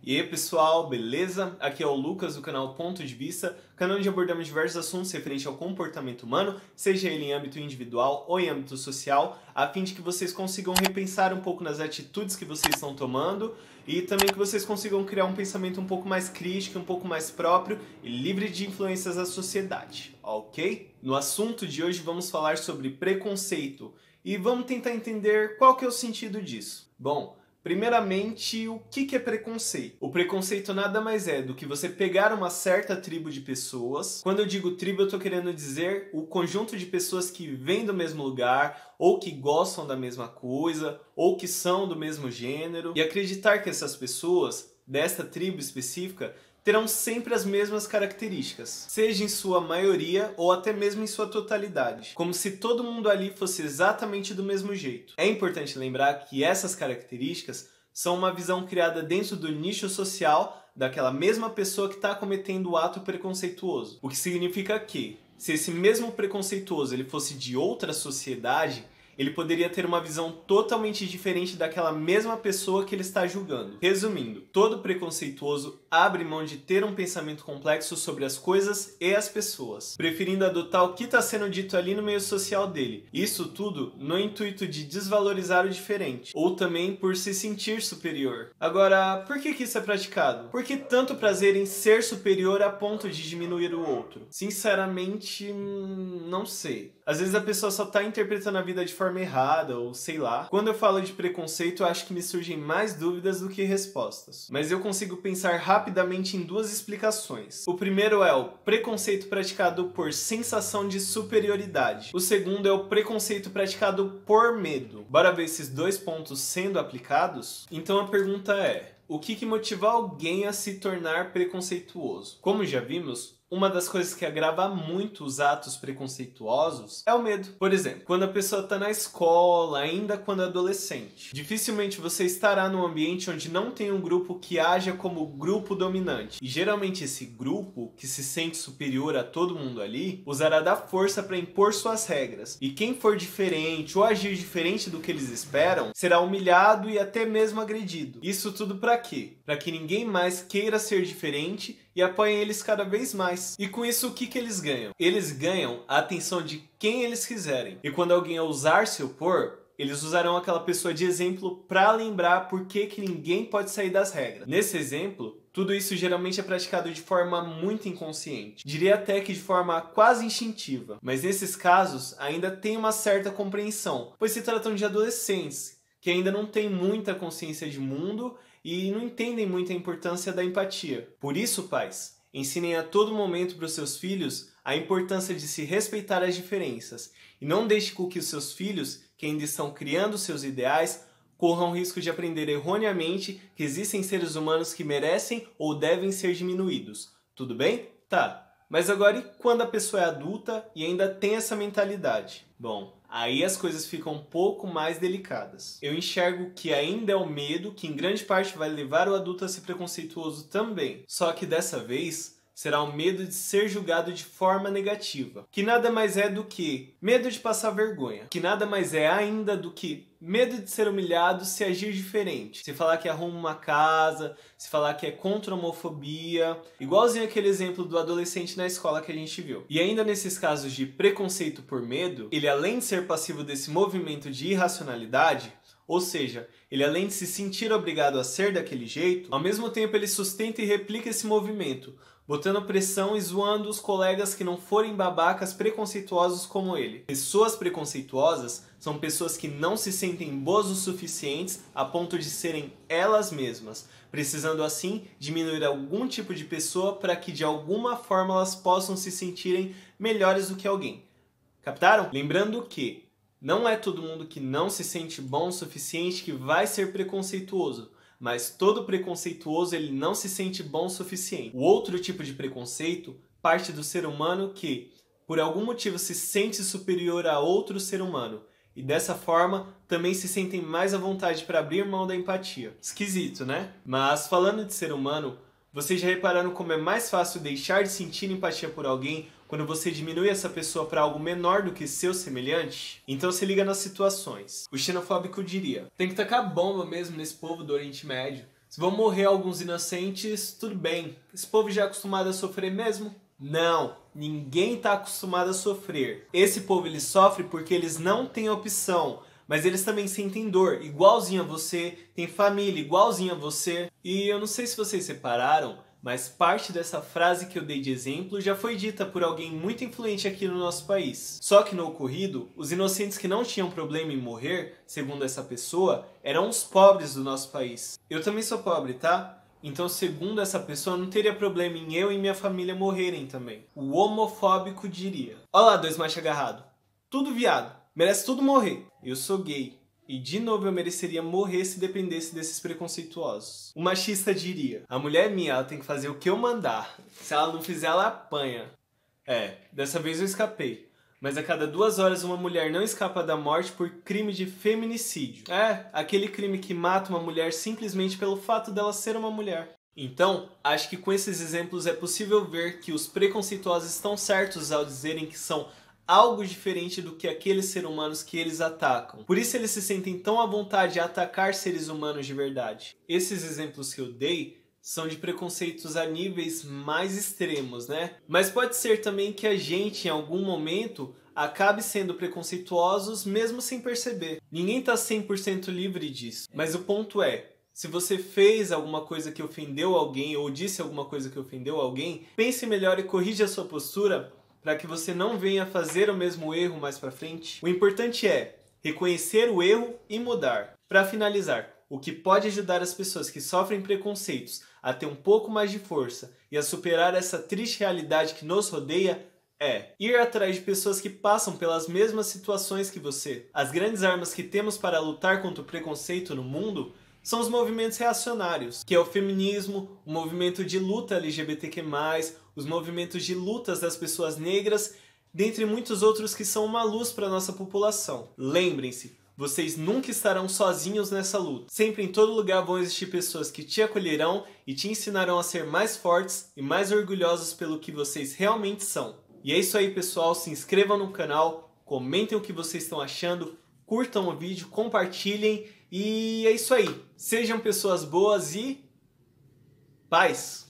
E aí pessoal, beleza? Aqui é o Lucas do canal Ponto de Vista, canal onde abordamos diversos assuntos referentes ao comportamento humano, seja ele em âmbito individual ou em âmbito social, a fim de que vocês consigam repensar um pouco nas atitudes que vocês estão tomando e também que vocês consigam criar um pensamento um pouco mais crítico, um pouco mais próprio e livre de influências da sociedade, ok? No assunto de hoje vamos falar sobre preconceito e vamos tentar entender qual que é o sentido disso. Bom, primeiramente, o que é preconceito? O preconceito nada mais é do que você pegar uma certa tribo de pessoas. Quando eu digo tribo, eu estou querendo dizer o conjunto de pessoas que vêm do mesmo lugar, ou que gostam da mesma coisa, ou que são do mesmo gênero, e acreditar que essas pessoas, desta tribo específica, terão sempre as mesmas características, seja em sua maioria ou até mesmo em sua totalidade, como se todo mundo ali fosse exatamente do mesmo jeito. É importante lembrar que essas características são uma visão criada dentro do nicho social daquela mesma pessoa que está cometendo o ato preconceituoso. O que significa que, se esse mesmo preconceituoso ele fosse de outra sociedade, ele poderia ter uma visão totalmente diferente daquela mesma pessoa que ele está julgando. Resumindo, todo preconceituoso abre mão de ter um pensamento complexo sobre as coisas e as pessoas, preferindo adotar o que está sendo dito ali no meio social dele. Isso tudo no intuito de desvalorizar o diferente, ou também por se sentir superior. Agora, por que isso é praticado? Por que tanto prazer em ser superior a ponto de diminuir o outro? Sinceramente, não sei. Às vezes a pessoa só está interpretando a vida de forma errada, ou sei lá. Quando eu falo de preconceito, eu acho que me surgem mais dúvidas do que respostas. Mas eu consigo pensar rapidamente em duas explicações. O primeiro é o preconceito praticado por sensação de superioridade. O segundo é o preconceito praticado por medo. Bora ver esses dois pontos sendo aplicados? Então a pergunta é: o que motiva alguém a se tornar preconceituoso? Como já vimos, uma das coisas que agrava muito os atos preconceituosos é o medo. Por exemplo, quando a pessoa está na escola, ainda quando adolescente, dificilmente você estará num ambiente onde não tem um grupo que haja como grupo dominante. E geralmente esse grupo, que se sente superior a todo mundo ali, usará da força para impor suas regras. E quem for diferente ou agir diferente do que eles esperam, será humilhado e até mesmo agredido. Isso tudo para quê? Para que ninguém mais queira ser diferente e apoiem eles cada vez mais. E com isso, o que eles ganham? Eles ganham a atenção de quem eles quiserem. E quando alguém ousar se opor, eles usarão aquela pessoa de exemplo para lembrar por que ninguém pode sair das regras. Nesse exemplo, tudo isso geralmente é praticado de forma muito inconsciente. Diria até que de forma quase instintiva. Mas nesses casos, ainda tem uma certa compreensão, pois se tratam de adolescentes, que ainda não têm muita consciência de mundo e não entendem muito a importância da empatia. Por isso, pais, ensinem a todo momento para os seus filhos a importância de se respeitar as diferenças e não deixe com que os seus filhos, que ainda estão criando seus ideais, corram o risco de aprender erroneamente que existem seres humanos que merecem ou devem ser diminuídos. Tudo bem? Tá. Mas agora e quando a pessoa é adulta e ainda tem essa mentalidade? Bom, aí as coisas ficam um pouco mais delicadas. Eu enxergo que ainda é o medo que em grande parte vai levar o adulto a ser preconceituoso também. Só que dessa vez será o medo de ser julgado de forma negativa, que nada mais é do que medo de passar vergonha, que nada mais é ainda do que medo de ser humilhado se agir diferente, se falar que arruma uma casa, se falar que é contra a homofobia, igualzinho aquele exemplo do adolescente na escola que a gente viu. E ainda nesses casos de preconceito por medo, ele além de ser passivo desse movimento de irracionalidade, ou seja, ele além de se sentir obrigado a ser daquele jeito, ao mesmo tempo ele sustenta e replica esse movimento, botando pressão e zoando os colegas que não forem babacas preconceituosos como ele. Pessoas preconceituosas são pessoas que não se sentem boas o suficientes a ponto de serem elas mesmas, precisando assim diminuir algum tipo de pessoa para que de alguma forma elas possam se sentirem melhores do que alguém. Captaram? Lembrando que não é todo mundo que não se sente bom o suficiente que vai ser preconceituoso, mas todo preconceituoso ele não se sente bom o suficiente. O outro tipo de preconceito parte do ser humano que, por algum motivo, se sente superior a outro ser humano e dessa forma também se sentem mais à vontade para abrir mão da empatia. Esquisito, né? Mas falando de ser humano, vocês já repararam como é mais fácil deixar de sentir empatia por alguém quando você diminui essa pessoa para algo menor do que seu semelhante? Então se liga nas situações. O xenofóbico diria: tem que tacar bomba mesmo nesse povo do Oriente Médio. Se vão morrer alguns inocentes, tudo bem. Esse povo já é acostumado a sofrer mesmo? Não, ninguém está acostumado a sofrer. Esse povo ele sofre porque eles não têm opção. Mas eles também sentem dor, igualzinho a você, tem família igualzinho a você. E eu não sei se vocês repararam, mas parte dessa frase que eu dei de exemplo já foi dita por alguém muito influente aqui no nosso país. Só que no ocorrido, os inocentes que não tinham problema em morrer, segundo essa pessoa, eram os pobres do nosso país. Eu também sou pobre, tá? Então, segundo essa pessoa, não teria problema em eu e minha família morrerem também. O homofóbico diria: olha lá, dois machos agarrados. Tudo viado. Merece tudo morrer. Eu sou gay. E de novo eu mereceria morrer se dependesse desses preconceituosos. O machista diria: a mulher é minha, ela tem que fazer o que eu mandar. Se ela não fizer, ela apanha. Dessa vez eu escapei. Mas a cada 2 horas uma mulher não escapa da morte por crime de feminicídio. Aquele crime que mata uma mulher simplesmente pelo fato dela ser uma mulher. Então, acho que com esses exemplos é possível ver que os preconceituosos estão certos ao dizerem que são algo diferente do que aqueles seres humanos que eles atacam. Por isso eles se sentem tão à vontade de atacar seres humanos de verdade. Esses exemplos que eu dei são de preconceitos a níveis mais extremos, né? Mas pode ser também que a gente, em algum momento, acabe sendo preconceituosos mesmo sem perceber. Ninguém tá 100% livre disso. Mas o ponto é, se você fez alguma coisa que ofendeu alguém ou disse alguma coisa que ofendeu alguém, pense melhor e corrija a sua postura para que você não venha fazer o mesmo erro mais para frente. O importante é reconhecer o erro e mudar. Para finalizar, o que pode ajudar as pessoas que sofrem preconceitos a ter um pouco mais de força e a superar essa triste realidade que nos rodeia é ir atrás de pessoas que passam pelas mesmas situações que você. As grandes armas que temos para lutar contra o preconceito no mundo são os movimentos reacionários, que é o feminismo, o movimento de luta LGBTQ+, os movimentos de lutas das pessoas negras, dentre muitos outros que são uma luz para a nossa população. Lembrem-se, vocês nunca estarão sozinhos nessa luta. Sempre em todo lugar vão existir pessoas que te acolherão e te ensinarão a ser mais fortes e mais orgulhosos pelo que vocês realmente são. E é isso aí, pessoal. Se inscrevam no canal, comentem o que vocês estão achando, curtam o vídeo, compartilhem. E é isso aí. Sejam pessoas boas e paz!